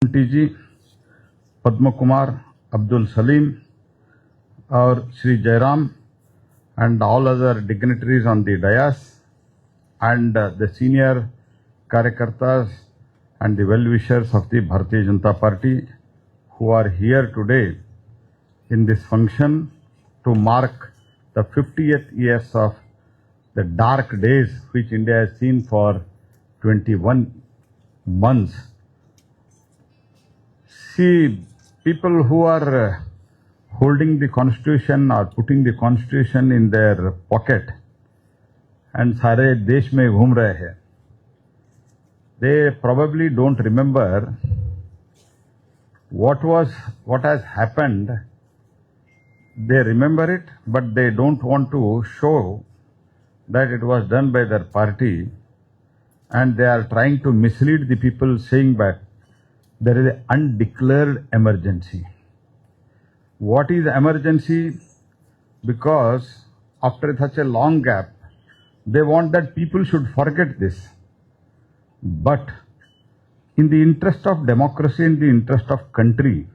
TG, Padma Kumar, Abdul Salim, or Sri Jairam, and all other dignitaries on the dais, and the senior Karyakartas and the well-wishers of the Bharatiya Janata Party who are here today in this function to mark the 50th years of the dark days which India has seen for 21 months. See, people who are holding the constitution or putting the constitution in their pocket and सारे देश में घूम रहे हैं, they probably don't remember what has happened. They remember it, but they don't want to show that it was done by their party, and they are trying to mislead the people, saying that there is an undeclared emergency. What is emergency? Because after such a long gap, they want that people should forget this. But in the interest of democracy, in the interest of country,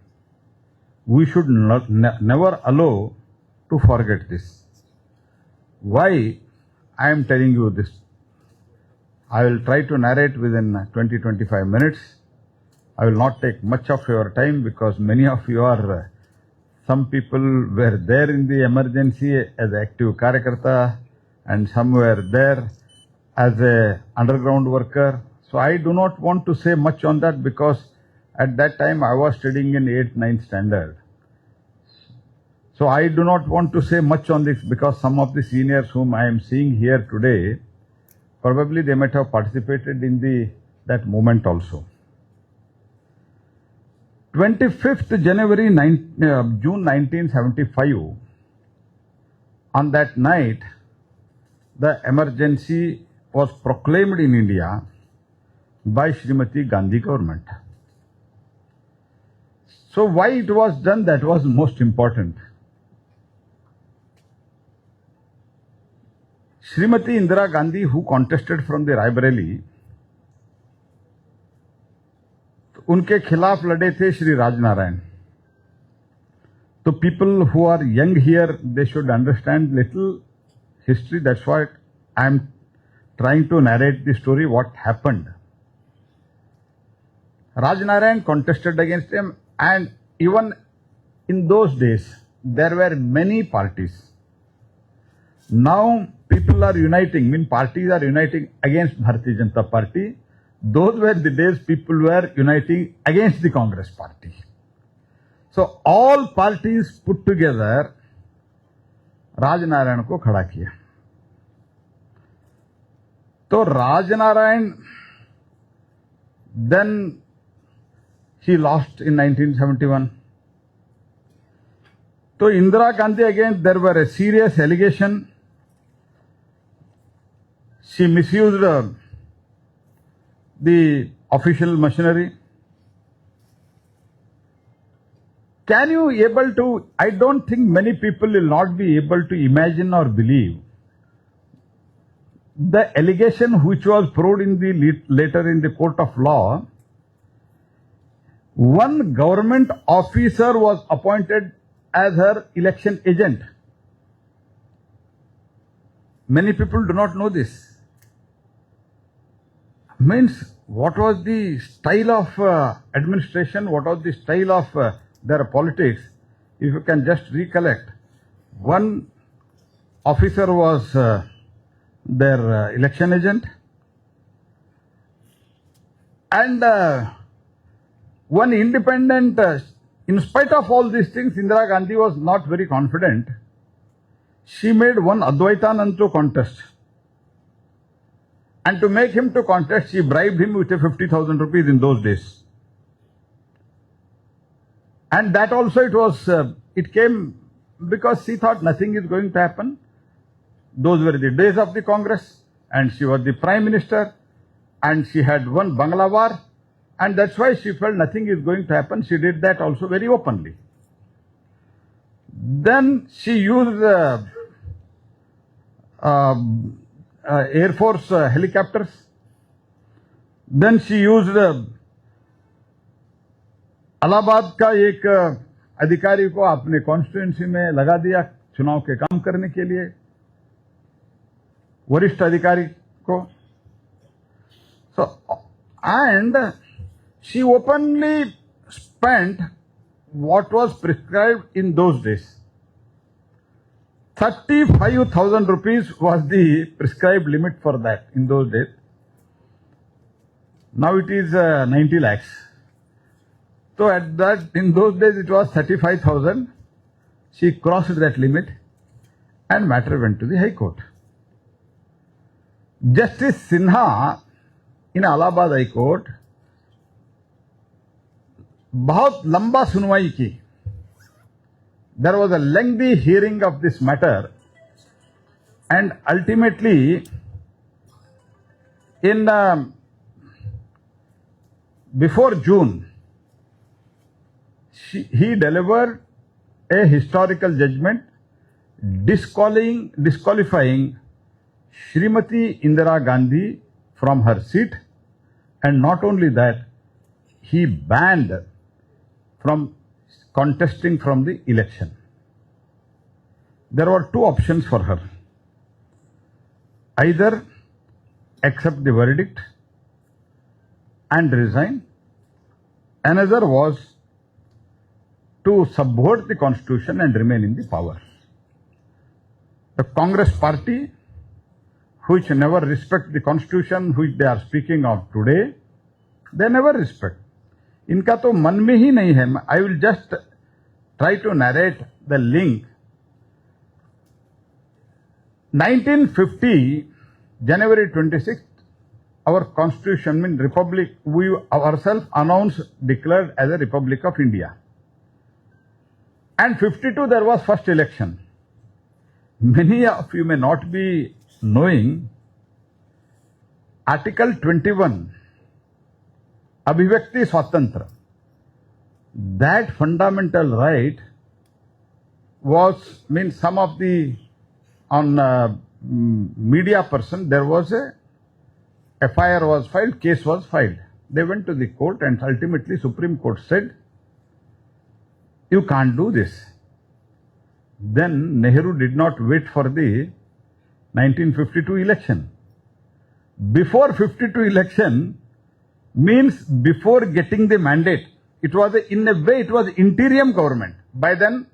we should never allow to forget this. Why I am telling you this? I will try to narrate within 20-25 minutes. I will not take much of your time because many of you are, some people were there in the emergency as active Karyakarta and some were there as a underground worker. So I do not want to say much on that because at that time I was studying in 8th, 9th standard. So I do not want to say much on this because some of the seniors whom I am seeing here today, probably they might have participated in that moment also. 25th January, June 1975, on that night, the emergency was proclaimed in India by Srimati Gandhi government. So why it was done, that was most important. Srimati Indira Gandhi, who contested from the Raebareli, उनके खिलाफ लड़े थे Shri Rajnarayan. So people who are young here, they should understand little history. That's why I am trying to narrate the story, what happened. Rajanarayan contested against him, and even in those days, there were many parties. Now people are uniting, parties are uniting against Bharatiya Janata Party. Those were the days people were uniting against the Congress party. So all parties put together Rajanarayan को खड़ा किया. तो Rajanarayan, then he lost in 1971. So Indira Gandhi, again there were a serious allegation. She misused the official machinery. Can you able to, I don't think many people will not be able to imagine or believe the allegation which was proved in the later in the court of law. One government officer was appointed as her election agent. Many people do not know this. Means what was the style of administration, what was the style of their politics. If you can just recollect, one officer was their election agent, and one independent, in spite of all these things, Indira Gandhi was not very confident. She made one Advaitanand to contest. And to make him to contest, she bribed him with 50,000 rupees in those days. And that also it came because she thought nothing is going to happen. Those were the days of the Congress, and she was the Prime Minister, and she had won Bangalawar, and that's why she felt nothing is going to happen. She did that also very openly. Then she used Air Force helicopters. Then she used Allahabad का एक अधिकारी को अपने constituency में लगा दिया चुनाव के काम करने के लिए, वरिष्ठ अधिकारी को. So, and she openly spent what was prescribed in those days. 35,000 rupees was the prescribed limit for that in those days. Now it is 90 lakhs. So at that, in those days it was 35,000. She crossed that limit and matter went to the High Court. Justice Sinha in Allahabad High Court बहुत लंबा सुनवाई की. There was a lengthy hearing of this matter, and ultimately in before June he delivered a historical judgment disqualifying Srimati Indira Gandhi from her seat, and not only that, he banned from contesting from the election. There were two options for her: either accept the verdict and resign, another was to subvert the constitution and remain in the power. The Congress party, which never respect the constitution which they are speaking of today, they never respect. इनका तो मन में ही नहीं है. I will just try to narrate the link. 1950, January 26th, our constitution, mean republic, we ourselves announced, declared as a Republic of India. And 52, there was first election. Many of you may not be knowing, Article 21, Abhivyakti Swatantra, that fundamental right was, means some of the, on media person, there was a FIR was filed, case was filed. They went to the court and ultimately Supreme Court said, you can't do this. Then Nehru did not wait for the 1952 election. Before 52 election means before getting the mandate, it was in a way it was interim government. By then,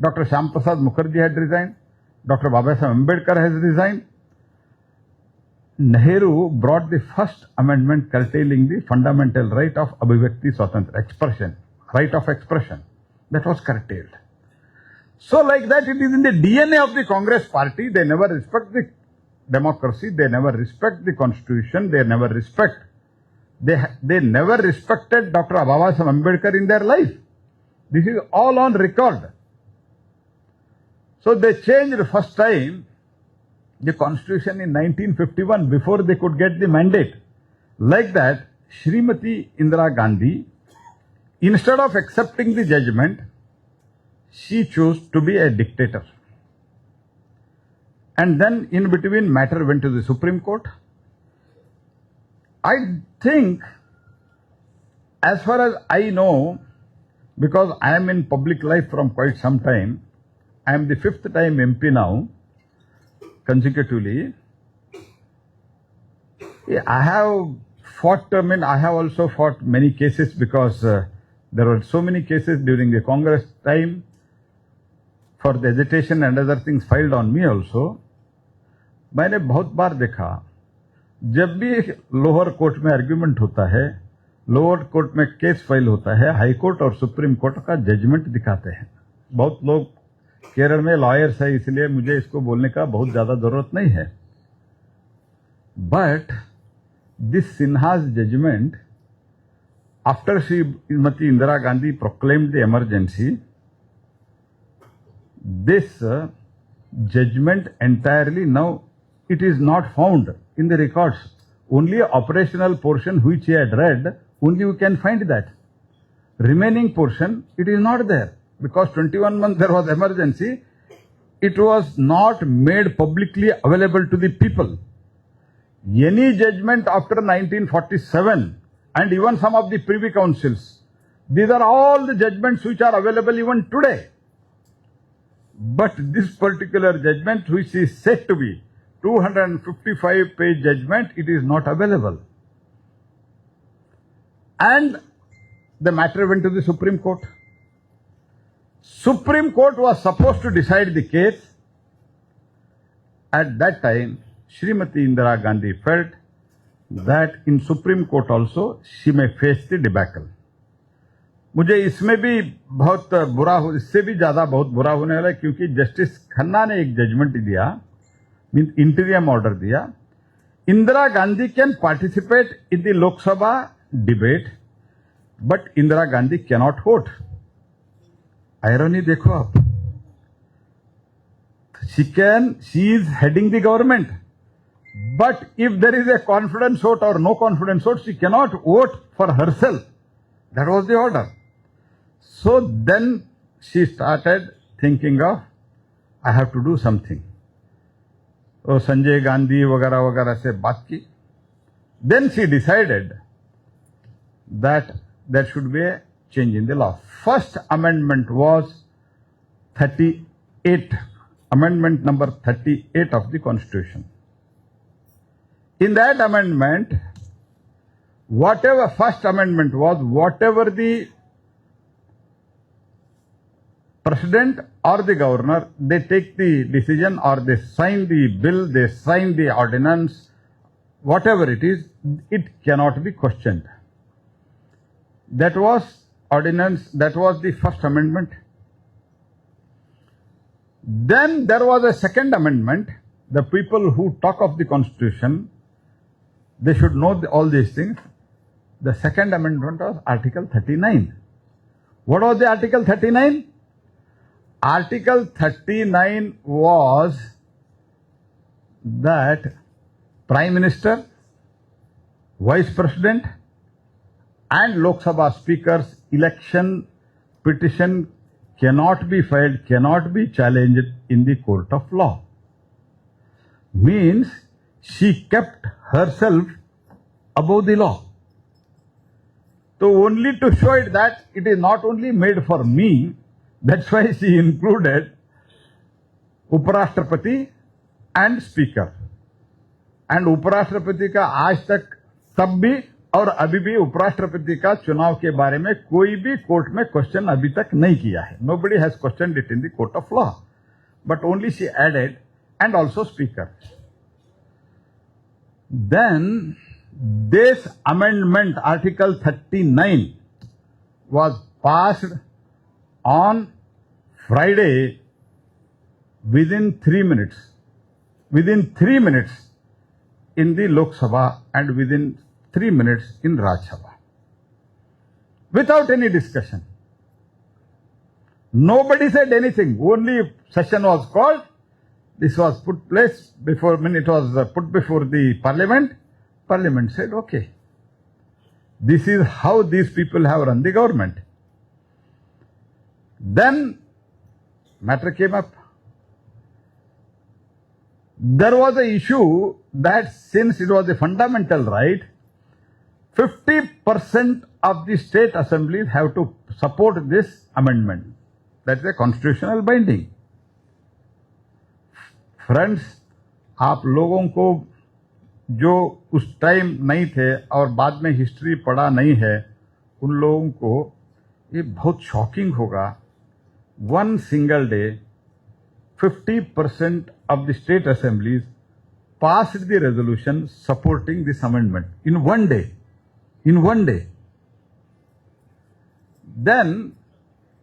Dr. Shyam Prasad Mukherjee had resigned, Dr. Babasaheb Ambedkar has resigned. Nehru brought the first amendment curtailing the fundamental right of Abhivyakti Swatantra, expression, right of expression. That was curtailed. So like that, it is in the DNA of the Congress party. They never respect the democracy, they never respect the constitution, they never respect. They never respected Dr. Babasaheb Ambedkar in their life. This is all on record. So they changed first time the constitution in 1951 before they could get the mandate. Like that, Srimati Indira Gandhi, instead of accepting the judgment, she chose to be a dictator. And then in between matter went to the Supreme Court. I think, as far as I know, because I am in public life from quite some time, I am the 5th time MP now, consecutively. I have fought, I have also fought many cases because there were so many cases during the Congress time for the agitation and other things filed on me also. मैंने बहुत बार देखा, जब भी lower court में argument होता है, lower court में case file होता है, हाई कोर्ट और सुप्रीम कोर्ट का जजमेंट दिखाते हैं. बहुत लोग केरल में लॉयर्स है, इसलिए मुझे इसको बोलने का बहुत ज्यादा जरूरत नहीं है. But this Sinha's judgement, after Shrimati Indira Gandhi proclaimed the emergency, this judgment entirely now it is not found in the records. Only operational portion which he had read, only you can find that. Remaining portion, it is not there. Because 21 months there was emergency, it was not made publicly available to the people. Any judgment after 1947 and even some of the privy councils, These are all the judgments which are available even today. But this particular judgment, which is said to be 255-page judgment, it is not available. And the matter went to the Supreme Court. Supreme Court was supposed to decide the case. At that time, Srimati Indira Gandhi felt that in Supreme Court also she may face the debacle. मुझे इसमें भी बहुत बुरा हो, इससे भी ज्यादा बहुत बुरा होने वाला है, क्योंकि जस्टिस खन्ना ने एक जजमेंट दिया, मीन इंटीरियम ऑर्डर दिया, Indira Gandhi can participate in the Lok Sabha debate but Indira Gandhi cannot vote. Irony देखो आप, she is heading the government, but if there is a confidence vote or no confidence vote, she cannot vote for herself. That was the order. So then she started thinking of, I have to do something. तो संजय गांधी वगैरह वगैरह से बात की. Then she decided that there should be a change in the law. First amendment was 38, amendment number 38 of the Constitution. In that amendment, whatever first amendment was, whatever the president or the governor, they take the decision or they sign the bill, they sign the ordinance, whatever it is, it cannot be questioned. That was ordinance, that was the first amendment. Then there was a second amendment. The people who talk of the Constitution, they should know all these things. The second amendment was Article 39. What was the Article 39? Article 39 was that Prime Minister, Vice President and Lok Sabha Speaker's election petition cannot be filed, cannot be challenged in the court of law. Means she kept herself above the law. So only to show it that it is not only made for me, that's why she included Uparashtrapati and Speaker. And Uparashtrapati का आज तक तब भी और अभी भी उपराष्ट्रपति का चुनाव के बारे में कोई भी कोर्ट में क्वेश्चन अभी तक नहीं किया है. Nobody has questioned it in the court of law. But only she added and also Speaker. Then this amendment, Article 39, was passed on Friday within 3 minutes. Within 3 minutes in the Lok Sabha and within 3 minutes in Raj Sabha. Without any discussion. Nobody said anything. Only session was called. This was put place before, when it was put before the Parliament. Parliament said, okay, this is how these people have run the government. Then matter came up. There was an issue that since it was a fundamental right, 50% of the state assemblies have to support this amendment. That's a constitutional binding. Friends, आप लोगों को जो उस time नहीं थे और बाद में हिस्ट्री पढ़ा नहीं है, उन लोगों को ये बहुत शॉकिंग होगा. One single day, 50% of the state assemblies passed the resolution supporting this amendment in one day. In one day. Then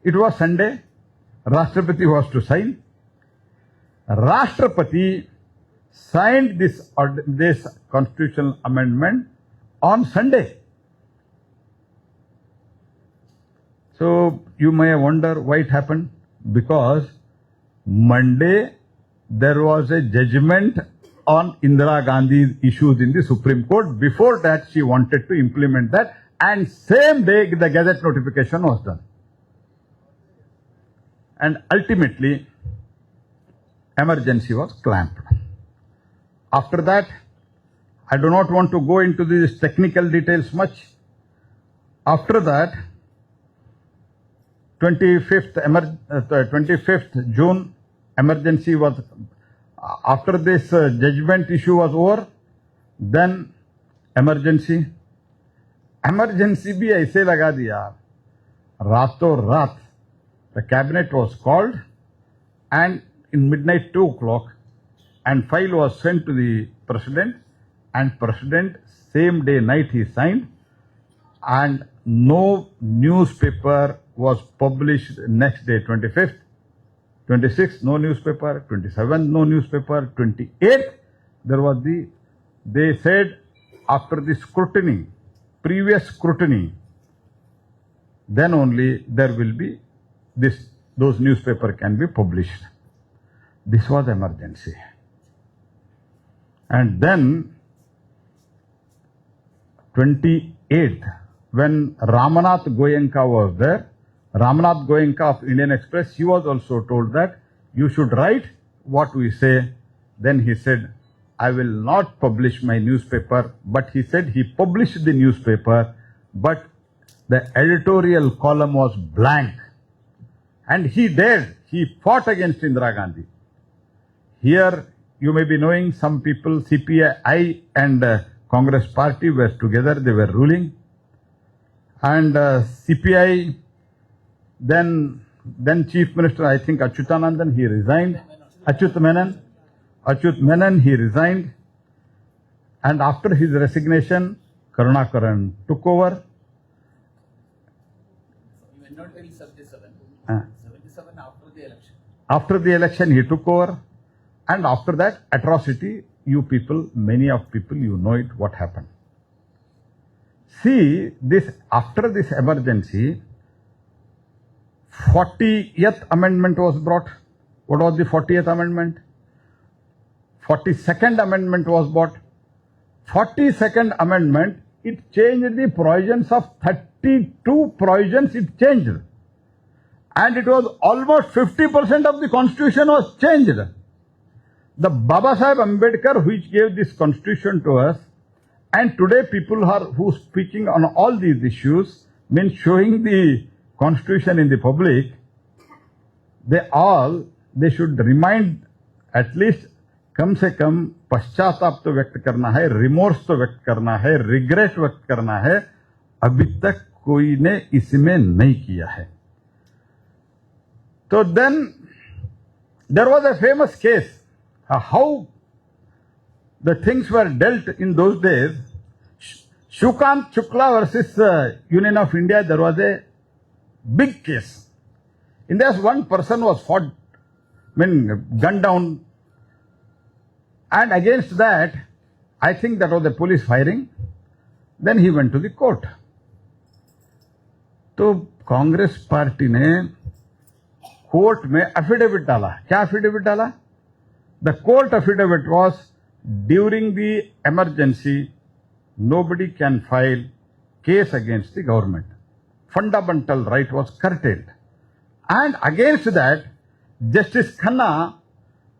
it was Sunday. Rashtrapati was to sign. Rashtrapati signed this constitutional amendment on Sunday. So you may wonder why it happened. Because Monday there was a judgment on Indira Gandhi's issues in the Supreme Court. Before that she wanted to implement that, and same day the Gazette notification was done. And ultimately emergency was clamped. After that, I do not want to go into these technical details much. After that, 25th June, emergency was, after this judgment issue was over, then emergency भी ऐसे लगा दिया, रातों रात the cabinet was called and in midnight 2 o'clock and file was sent to the president, and president same day night he signed, and no newspaper was published next day, 25th, 26th no newspaper, 27th no newspaper, 28th there was they said after the scrutiny, previous scrutiny, then only there will be those newspaper can be published. This was emergency. And then 28th, when Ramanath Goenka was there, Ramanath Goenka of Indian Express, he was also told that you should write what we say. Then he said, I will not publish my newspaper, but he said he published the newspaper, but the editorial column was blank. And he fought against Indira Gandhi. Here, you may be knowing some people, CPI and Congress party were together, they were ruling. And CPI, then Chief Minister, I think Achyutanandan, he resigned. Achyut Menon, he resigned. And after his resignation, Karunakaran took over. You were not till 77. 77 after the election. After the election, he took over. And after that, atrocity, you people, many of people, you know it, what happened. See, after this emergency, 40th amendment was brought. What was the 40th amendment? 42nd amendment was brought. 42nd amendment, it changed the provisions of 32 provisions, it changed. And it was almost 50% of the constitution was changed. The Baba Sahib Ambedkar, which gave this constitution to us, and today people who speaking on all these issues, means showing the constitution in the public, they should remind at least कम से कम पश्चाताप तो व्यक्त करना है, remorse तो व्यक्त करना है, रिग्रेट व्यक्त करना है. अभी तक कोई ने इसमें नहीं किया है. तो then there was a famous case, how the things were dealt in those days. Shukant Shukla versus Union of India, there was a big case. In this, one person was gunned down, and against that, I think that was the police firing. Then he went to the court. तो Congress party ने court में affidavit डाला. क्या affidavit डाला? The court affidavit was during the emergency nobody can file case against the government. Fundamental right was curtailed. And against that, Justice Khanna,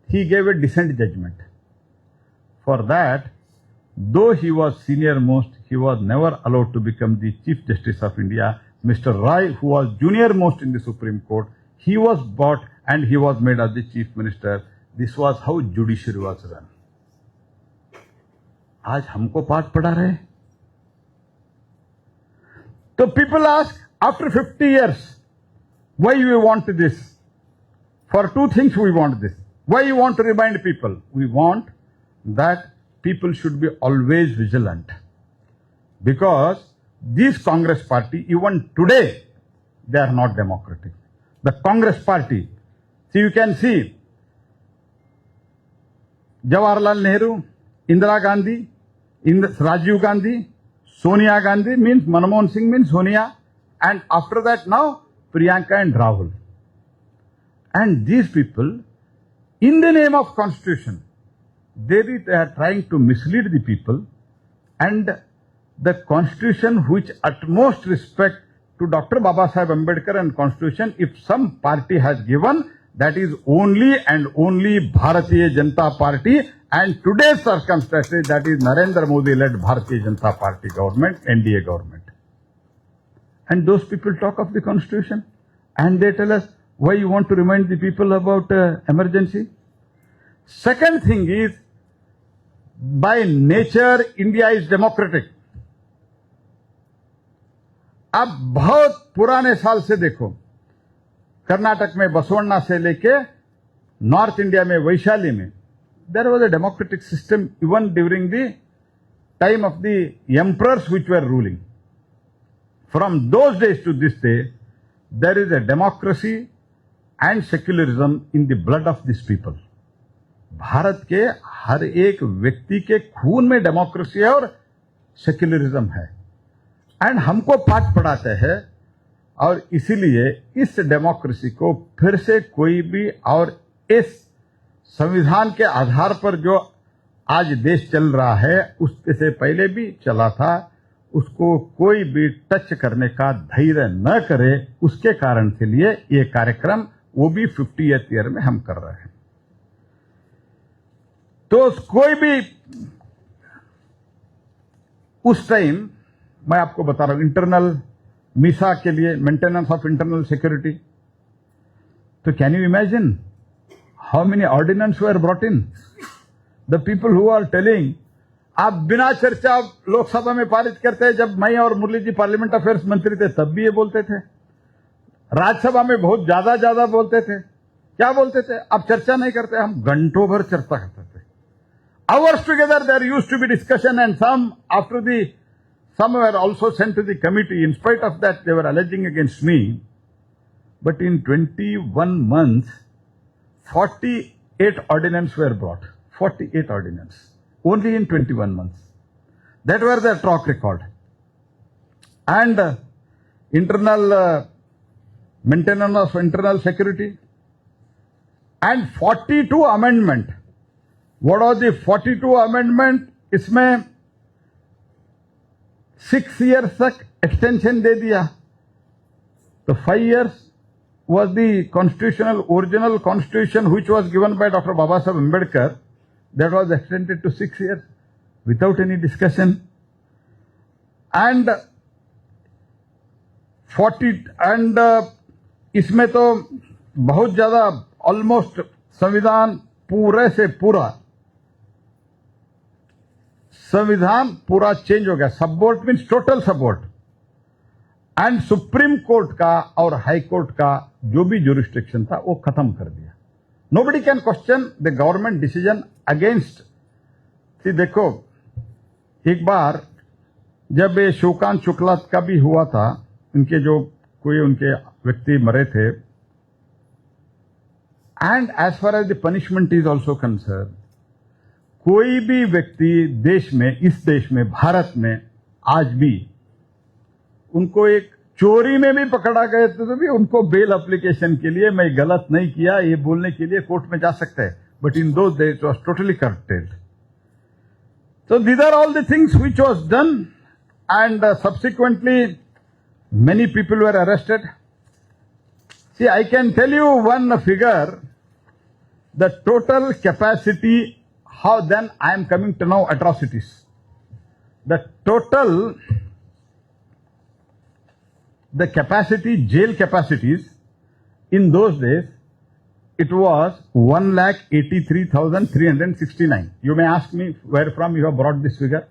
he gave a dissent judgment. For that, though he was senior most, he was never allowed to become the Chief Justice of India. Mr. Rai, who was junior most in the Supreme Court, he was brought and he was made as the Chief Minister. This was how judiciary was run. आज हमको पाठ पढ़ा रहे. तो people ask, after 50 years, why we want this? For two things we want this. Why you want to remind people? We want that people should be always vigilant. Because this Congress party, even today, they are not democratic. The Congress party, see, you can see, Jawaharlal Nehru, Indira Gandhi, Rajiv Gandhi, Sonia Gandhi means Manmohan Singh means Sonia, and after that now Priyanka and Rahul. And these people, in the name of Constitution, they are trying to mislead the people, and the Constitution, which utmost respect to Dr. Baba Sahib Ambedkar and Constitution, if some party has given, that is only and only Bharatiya Janata Party, and today's circumstances, that is Narendra Modi-led Bharatiya Janata Party government, NDA government. And those people talk of the Constitution. And they tell us, why you want to remind the people about emergency? Second thing is, by nature, India is democratic. अब बहुत पुराने साल से देखो, कर्नाटक में बसवण्णा से लेके north India में वैशाली में, there was a democratic system even during the time of the emperors which were ruling. From those days to this day, there is a democracy and secularism in the blood of these people. Bharat के हर एक व्यक्ति के खून में democracy है और secularism है, and हमको पाठ पढ़ाते हैं, और इसीलिए इस डेमोक्रेसी को फिर से कोई भी, और इस संविधान के आधार पर जो आज देश चल रहा है उससे से पहले भी चला था, उसको कोई भी टच करने का धैर्य न करे, उसके कारण के लिए ये कार्यक्रम वो भी 50th ईयर में हम कर रहे हैं. तो कोई भी उस टाइम, मैं आपको बता रहा हूं, इंटरनल मीसा के लिए, मेंटेनेंस ऑफ इंटरनल सिक्योरिटी, तो can you imagine how many ordinances were brought in? The people who are telling, आप बिना चर्चा लोकसभा में पारित करते हैं. जब मैं और मुरली जी पार्लियामेंट अफेयर्स मंत्री थे तब भी ये बोलते थे. राज्यसभा में बहुत ज्यादा बोलते थे. क्या बोलते थे? आप चर्चा नहीं करते. हम घंटों भर चर्चा करते थे. Hours together there used to be discussion, and some were also sent to the committee. In spite of that, they were alleging against me. But in 21 months, 48 ordinances were brought. 48 ordinances. Only in 21 months. That were the track record. And internal maintenance of internal security. And 42 amendment. What are the 42 amendment? इसमें 6 years तक extension दे दिया. The 5 years was the original constitution which was given by Dr. Babasaheb Ambedkar. That was extended to 6 years without any discussion. And इसमें तो बहुत ज्यादा, almost संविधान पूरे से पूरा चेंज हो गया. Subvert means total subvert. And supreme court का और हाई कोर्ट का जो भी ज्यूरिस्डिक्शन था वो खत्म कर दिया. Nobody can question the government decision against. देखो, एक बार जब ये शिवकांत शुक्ला का भी हुआ था, उनके जो कोई उनके व्यक्ति मरे थे, and as far as the punishment is also concern, कोई भी व्यक्ति देश में, इस देश में, भारत में आज भी उनको एक चोरी में भी पकड़ा गए तो भी उनको बेल एप्लीकेशन के लिए मैं गलत नहीं किया ये बोलने के लिए कोर्ट में जा सकते हैं. But in those days it was totally curtailed. So these are all the things which was done, and subsequently many people were arrested. See, I can tell you one figure, the total capacity, how then I am coming to know atrocities. The capacity, jail capacities in those days, it was 1,83,369. You may ask me where from you have brought this figure.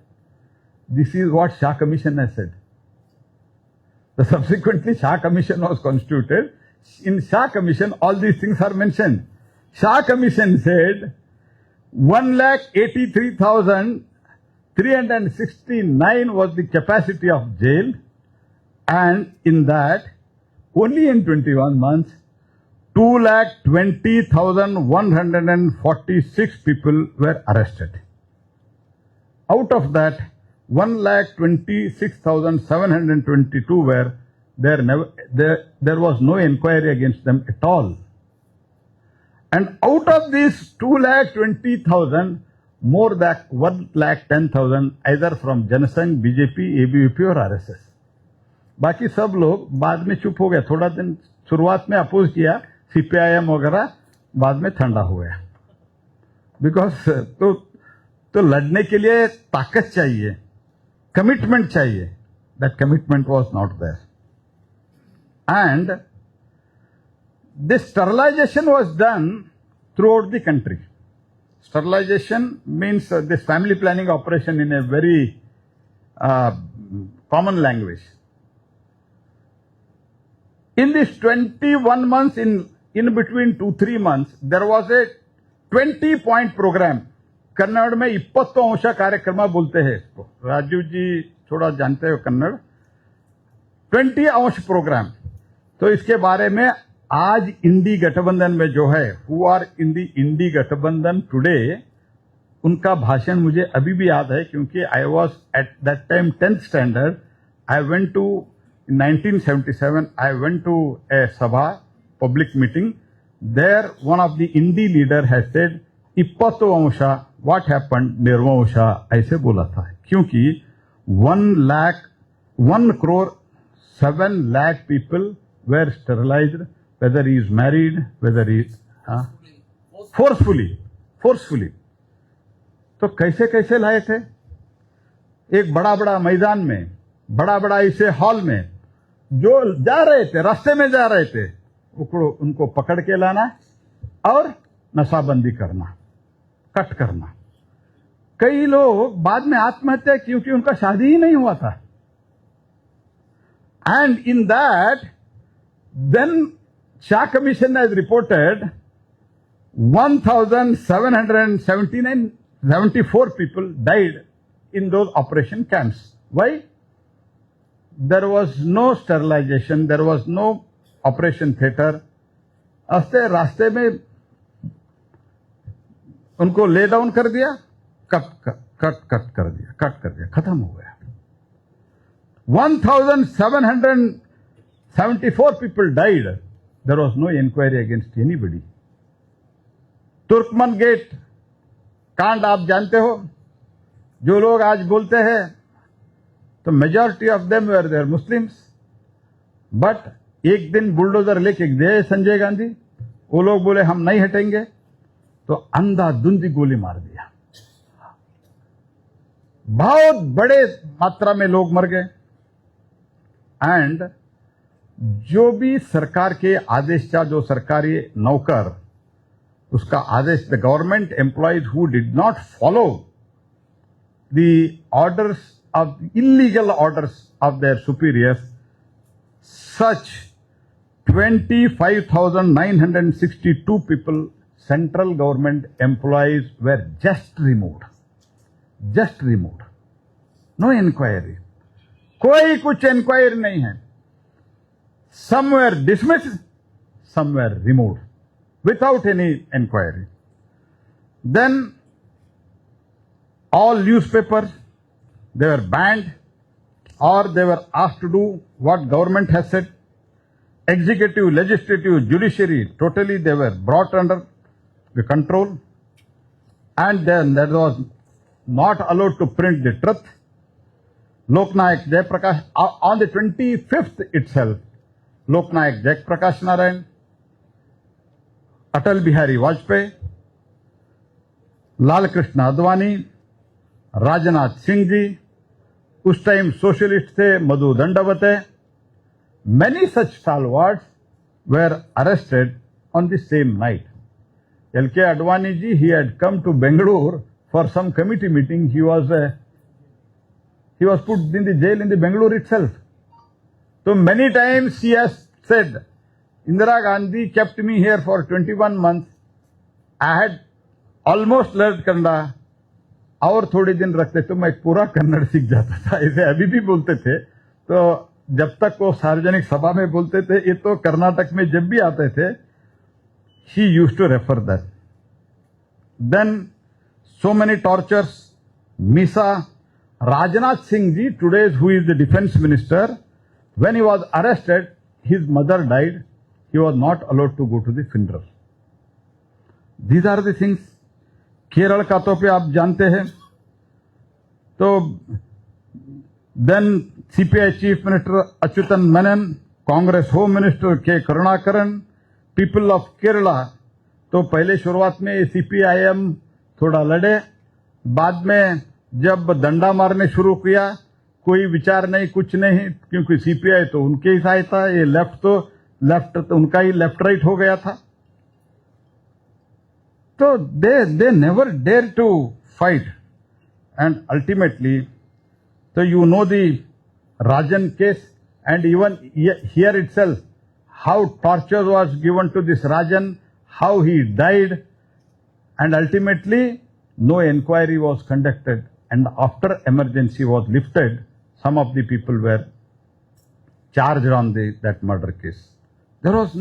This is what Shah Commission has said. So subsequently Shah Commission was constituted. In Shah Commission all these things are mentioned. Shah Commission said 1,83,369 was the capacity of jail, and in that only in 21 months 2,20,146 people were arrested. Out of that 1,26,722 were there was no inquiry against them at all. And out of these 2,20,000, more than 1,10,000 either from Janasangh, BJP, ABVP or RSS. बाकी सब लोग बाद में चुप हो गए. थोड़ा दिन शुरुआत में अपोज किया, CPIM वगैरह, बाद में ठंडा हो गया. बिकॉज तो लड़ने के लिए ताकत चाहिए, कमिटमेंट चाहिए. That commitment was not there. And this sterilization was done throughout the country. Sterilization means this family planning operation in a very common language. In this 21 months, in between 2-3 months, there was a 20-point program. Kannada में 20 अंश कार्यक्रम बोलते हैं इसको. राजू जी थोड़ा जानते हो कन्नड़. 20 अंश प्रोग्राम. तो इसके बारे में आज इंडी गठबंधन में जो है, हु आर इन दी इंडी गठबंधन टुडे, उनका भाषण मुझे अभी भी याद है, क्योंकि I was at that time 10th standard. I went to in 1977, I went to a sabha, public meeting. There, one of the Indi leader has said, 20 Ansha, what happened, निर्वंशा, ऐसे बोला था. क्योंकि 1 crore 7 lakh people were sterilized, whether he is married, whether he is forcefully. तो कैसे कैसे लाए थे? एक बड़ा बड़ा मैदान में, बड़ा बड़ा इसे हॉल में, जो जा रहे थे, रास्ते में जा रहे थे, उनको पकड़ के लाना और नशाबंदी करना, कट करना. कई लोग बाद में आत्महत्या क्योंकि उनका शादी ही नहीं हुआ था. And in that then Shah commission has reported 1774 people died in those operation camps. Why? There was no sterilization, there was no operation theater. रास्ते में उनको ले डाउन कर दिया, कट कर दिया, खत्म हो गया. 1774 people died. There was no inquiry against anybody. Turkman Gate कांड आप जानते हो. जो लोग आज बोलते हैं, तो majority of them were there Muslims. But एक दिन बुलडोजर लेके गए संजय गांधी, वो लोग बोले हम नहीं हटेंगे, तो अंधाधुंधी गोली मार दिया. बहुत बड़े मात्रा में लोग मर गए. एंड जो भी सरकार के आदेश था, जो सरकारी नौकर, उसका आदेश, the government employees who did not follow the orders of illegal orders of their superiors, such 25,962 people, central government employees, were just removed. No inquiry. कोई कुछ इंक्वायरी नहीं है. Some were dismissed, some were removed without any inquiry. Then all newspapers, they were banned, or they were asked to do what government has said. Executive, legislative, judiciary, totally they were brought under the control. And then there was not allowed to print the truth. Loknayak Jayaprakash, on the 25th itself, Loknayak Jayaprakash Narayan, Atal Bihari Vajpayee, Lal Krishna Advani, Rajnath Singh ji, उस time socialist थे, मधु Dandavate, many such stalwarts were arrested on the same night. L.K. Advani ji, he had come to Bangalore for some committee meeting. He was put in the jail in the Bangalore itself. So many times he has said, Indira Gandhi kept me here for 21 months. I had almost learned Kannada. और थोड़े दिन रखते तो मैं पूरा कन्नड़ सीख जाता था. ऐसे अभी भी बोलते थे. तो जब तक वो सार्वजनिक सभा में बोलते थे, ये तो कर्नाटक में जब भी आते थे, he used to refer that. Then so many tortures. Misa, Rajnath Singh ji, today who is the defense minister, when he was arrested, his mother died. He was not allowed to go to the funeral. These are the things. Kerala का तो पे आप जानते हैं. तो then CPI chief minister Achuthan Menon, Congress home minister K Karunakaran, people of Kerala. तो पहले शुरुआत में सीपीआईएम थोड़ा लड़े, बाद में जब डंडा मारने शुरू किया, कोई विचार नहीं, कुछ नहीं, क्योंकि सीपीआई तो उनके ही साथ था, ये लेफ्ट तो लेफ्ट, उनका ही लेफ्ट राइट हो गया था. So they never dare to fight, and ultimately, so you know the Rajan case, and even here itself, how torture was given to this Rajan, how he died, and ultimately no inquiry was conducted, and after emergency was lifted, some of the people were charged on that murder case. There was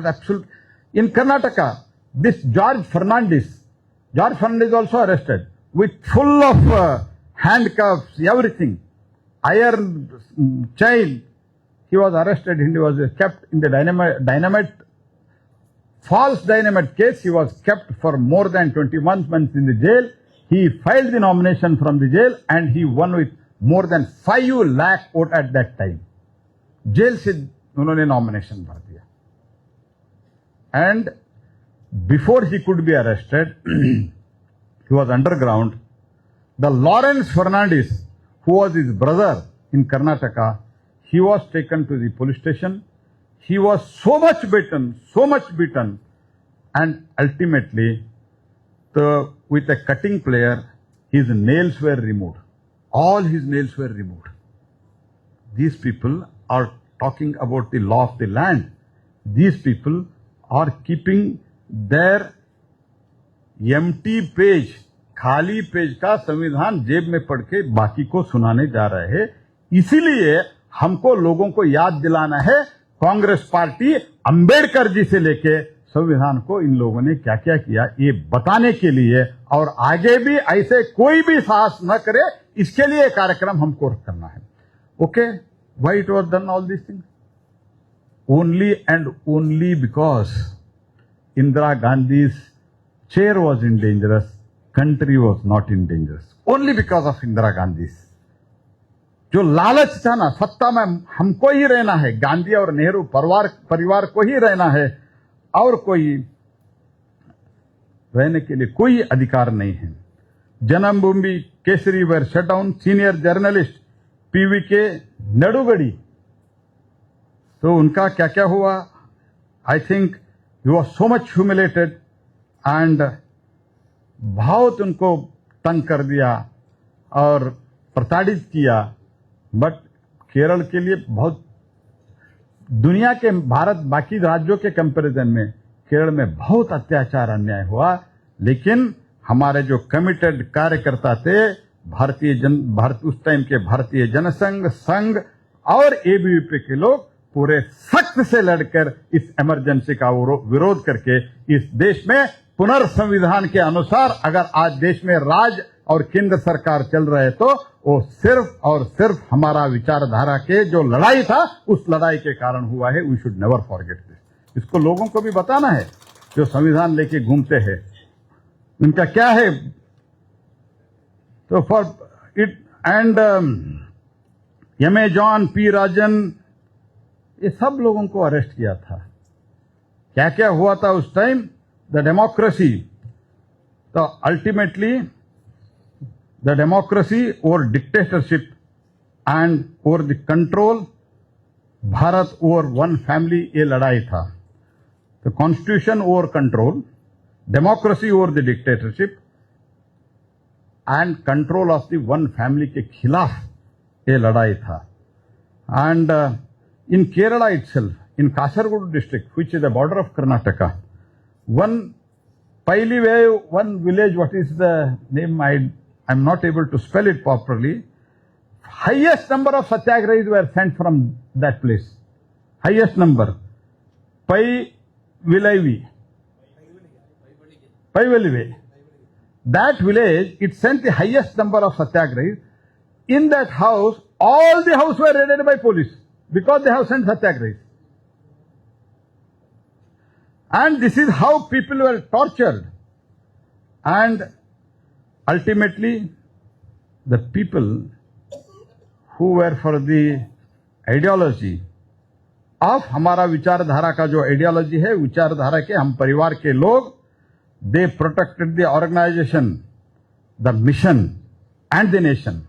absolute. In Karnataka, this George Fernandez also arrested with full of handcuffs, everything, iron chain. He was arrested and he was kept in the false dynamite case. He was kept for more than 21 months in the jail. He filed the nomination from the jail and he won with more than 5 lakh vote at that time. Jail से उन्होंने nomination भर दिया. And before he could be arrested, he was underground. The Lawrence Fernandez, who was his brother in Karnataka, he was taken to the police station. He was so much beaten, and ultimately, with a cutting plier, his nails were removed. All his nails were removed. These people are talking about the law of the land. These people are keeping their empty page, खाली page का संविधान जेब में पढ़ के बाकी को सुनाने जा रहे हैं. इसीलिए हमको लोगों को याद दिलाना है, कांग्रेस पार्टी अंबेडकर जी से लेके संविधान को इन लोगों ने क्या क्या किया, ये बताने के लिए, और आगे भी ऐसे कोई भी साहस न करे, इसके लिए कार्यक्रम हमको करना है. Okay, why it was done all these things? Only and only because Indira Gandhi's chair was in dangerous, country was not in dangerous. Only because of Indira Gandhi's. जो लालच था ना, सत्ता में हमको ही रहना है, गांधी और नेहरू परिवार को ही रहना है, और कोई रहने के लिए कोई अधिकार नहीं है. Janmabhoomi Kesari were shut down, senior journalist PVK Nadugadi, तो उनका क्या क्या हुआ. I think he was so much humiliated and बहुत उनको तंग कर दिया और प्रताड़ित किया. बट केरल के लिए बहुत, दुनिया के भारत बाकी राज्यों के कंपैरिजन में केरल में बहुत अत्याचार अन्याय हुआ, लेकिन हमारे जो कमिटेड कार्यकर्ता थे, उस टाइम के भारतीय जनसंघ, संघ और एबीवीपी के लोग पूरे सख्त से लड़कर इस इमरजेंसी का विरोध करके इस देश में पुनर्संविधान के अनुसार अगर आज देश में राज और केंद्र सरकार चल रहे, तो वो सिर्फ और सिर्फ हमारा विचारधारा के जो लड़ाई था, उस लड़ाई के कारण हुआ है. We should never forget this. इसको लोगों को भी बताना है जो संविधान लेके घूमते हैं, इनका क्या है. तो for it and MA. John, P. Rajan, ये सब लोगों को अरेस्ट किया था. क्या क्या हुआ था उस टाइम. द डेमोक्रेसी, तो अल्टीमेटली द डेमोक्रेसी और डिक्टेटरशिप एंड और द कंट्रोल, भारत और वन फैमिली, ये लड़ाई था. तो कॉन्स्टिट्यूशन और कंट्रोल, डेमोक्रेसी और the dictatorship and control of the one family के खिलाफ ये लड़ाई था. And in Kerala itself, in Kasaragod district which is the border of Karnataka, one village, what is the name, I'm not able to spell it properly. Highest number of satyagrahis were sent from that place. Highest number. Paivilavi. That village, it sent the highest number of satyagrahis. In that house, all the houses were raided by police because they have sent satyagrahis. And this is how people were tortured. And ultimately, the people who were for the ideology of हमारा विचारधारा का जो ideology है, विचारधारा के हम परिवार के लोग, they protected the organization, the mission and the nation.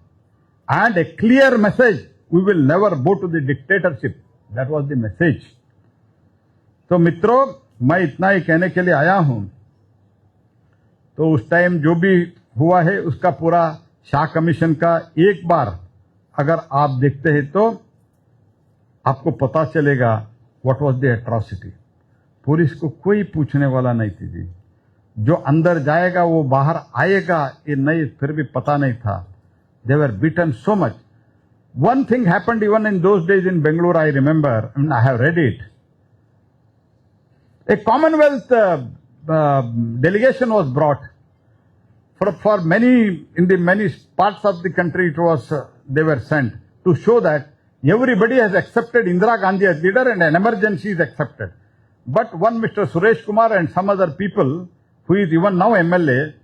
And a clear message, we will never go to the dictatorship. That was the message. तो मित्रों, मैं इतना ही कहने के लिए आया हूं। तो उस टाइम जो भी हुआ है उसका पूरा शाह कमीशन का एक बार अगर आप देखते हैं तो आपको पता चलेगा what was the atrocity. Police को कोई पूछने वाला नहीं थी जी। जो अंदर जाएगा वो बाहर आएगा, ये नहीं फिर भी पता नहीं था। They were beaten so much. One thing happened even in those days in Bengaluru, I remember, I have read it. A Commonwealth delegation was brought for many, in the many parts of the country it was, they were sent to show that everybody has accepted Indira Gandhi as leader and an emergency is accepted. But one Mr. Suresh Kumar and some other people, who is even now MLA,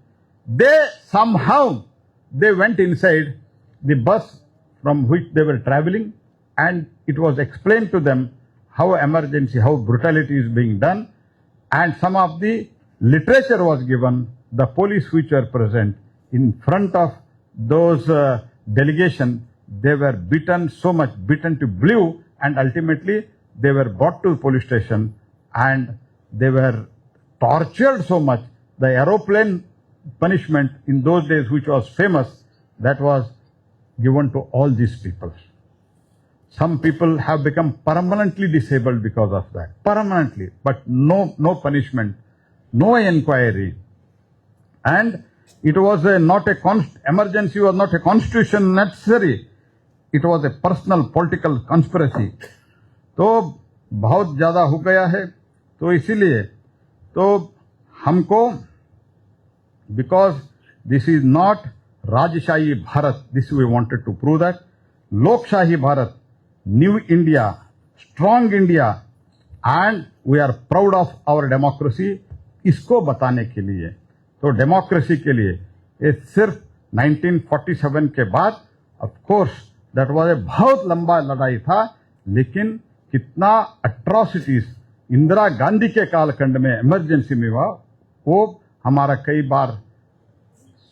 they somehow, they went inside the bus from which they were traveling and it was explained to them how emergency, how brutality is being done. And some of the literature was given. The police which were present in front of those delegation, they were beaten so much, beaten to blue, and ultimately they were brought to the police station and they were tortured so much. The aeroplane punishment in those days, which was famous, that was given to all these people. Some people have become permanently disabled because of that. Permanently. But no punishment, no inquiry. And it was not a emergency was not a constitution necessary. It was a personal political conspiracy. तो बहुत ज्यादा हो गया है। तो इसीलिए तो हमको, because this is not राजशाही Bharat, this we wanted to prove that, लोकशाही Bharat, New India, strong India, and we are proud of our democracy, इसको बताने के लिए, तो डेमोक्रेसी के लिए ये सिर्फ 1947 के बाद, of course that was a बहुत लंबा लड़ाई था, लेकिन कितना अट्रॉसिटीज इंदिरा गांधी के कालखंड में इमरजेंसी में हुआ, वो हमारा कई बार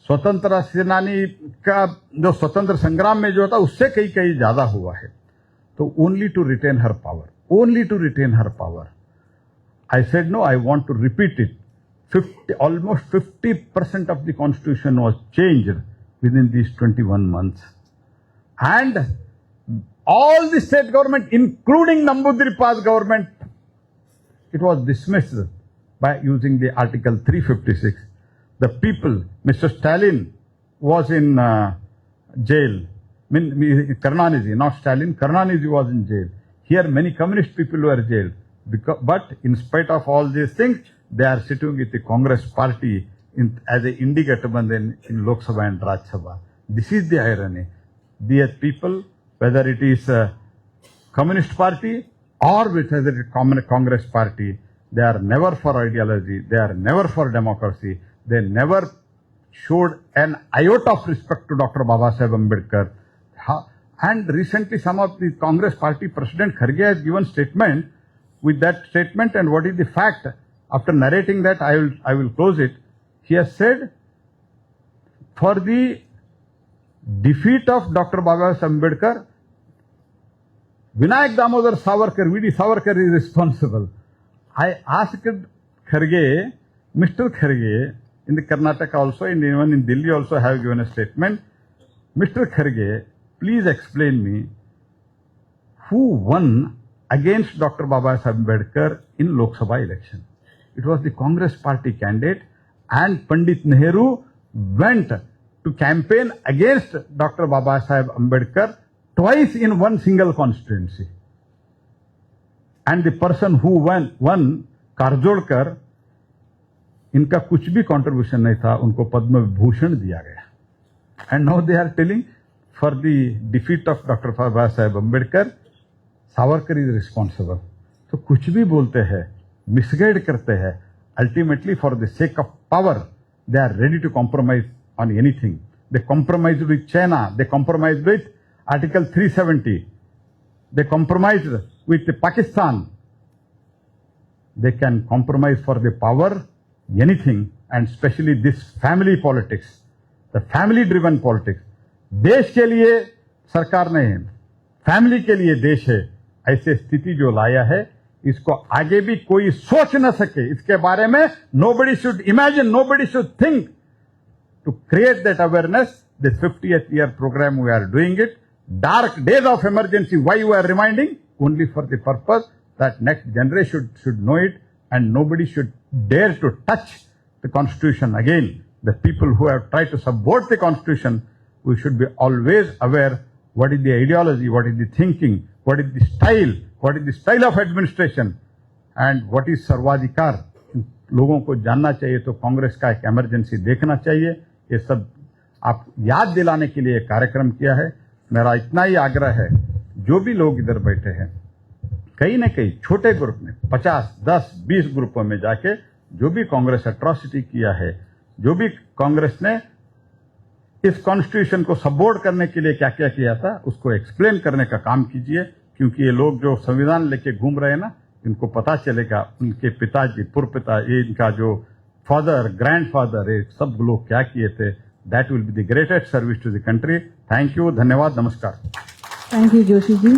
स्वतंत्र सेनानी का जो स्वतंत्र संग्राम में जो था उससे कई ज्यादा हुआ है। So only to retain her power, only to retain her power. I said no, I want to repeat it. Almost 50% of the constitution was changed within these 21 months. And all the state government, including Namboodiripal's government, it was dismissed by using the Article 356. The people, Mr. Stalin was in jail. Karnanidhi, not Stalin, Karnanidhi was in jail. Here many communist people were jailed. But in spite of all these things, they are sitting with the Congress party as a Indi Gathbandhan in Lok Sabha and Raj Sabha. This is the irony. These people, whether it is a communist party or whether it is Congress party, they are never for ideology, they are never for democracy, they never showed an iota of respect to Dr. Babasaheb Ambedkar. And recently some of the Congress party President Kharge has given statement. With that statement and what is the fact, after narrating that I will close it. He has said, for the defeat of Dr. Babasaheb Ambedkar, Vinayak Damodar Savarkar, V.D. Savarkar is responsible. I asked Kharge, Mr. Kharge, in the Karnataka also, and even in Delhi also have given a statement. Mr. Kharge, please explain me who won against Dr. Babasaheb Ambedkar in Lok Sabha election. It was the Congress party candidate, and Pandit Nehru went to campaign against Dr. Babasaheb Ambedkar twice in one single constituency. And the person who won, Karjolkar, इनका कुछ भी contribution नहीं था, उनको पद्म विभूषण दिया गया. And now they are telling for the defeat of Dr. Babasaheb Ambedkar, Savarkar is responsible. तो कुछ भी बोलते हैं, misguide करते हैं. Ultimately, for the sake of power, they are ready to compromise on anything. They compromised with China. They compromised with Article 370. They compromised with Pakistan. They can compromise for the power, anything, and especially this family politics, the family-driven politics. देश के लिए सरकार नहीं है, family के लिए देश है. ऐसे स्थिति जो लाया है, इसको आगे भी कोई सोच न सके, इसके बारे में nobody should imagine, nobody should think. To create that awareness, this 50th year program we are doing it. Dark days of emergency, why we are reminding? Only for the purpose that next generation should know it, and nobody should dare to touch the constitution again. The people who have tried to subvert the constitution, we should be always aware what is the ideology, what is the thinking, what is the style of administration, and what is सर्वाधिकार. लोगों को जानना चाहिए, तो कांग्रेस का एक emergency देखना चाहिए. ये सब आप याद दिलाने के लिए कार्यक्रम किया है. मेरा इतना ही आग्रह है, जो भी लोग इधर बैठे हैं, कहीं न कहीं छोटे ग्रुप में 50, 10, 20 ग्रुपों में जाके जो भी कांग्रेस एट्रोसिटी किया है, जो भी कांग्रेस ने इस कॉन्स्टिट्यूशन को सपोर्ट करने के लिए क्या क्या किया था, उसको एक्सप्लेन करने का काम कीजिए. क्योंकि ये लोग जो संविधान लेके घूम रहे हैं ना, इनको पता चलेगा उनके पिताजी, पूर्व पिता, ये इनका जो फादर, ग्रैंडफादर, ये सब लोग क्या किए थे. That will be the greatest service to the country. Thank you, धन्यवाद, नमस्कार. Thank you Joshi ji.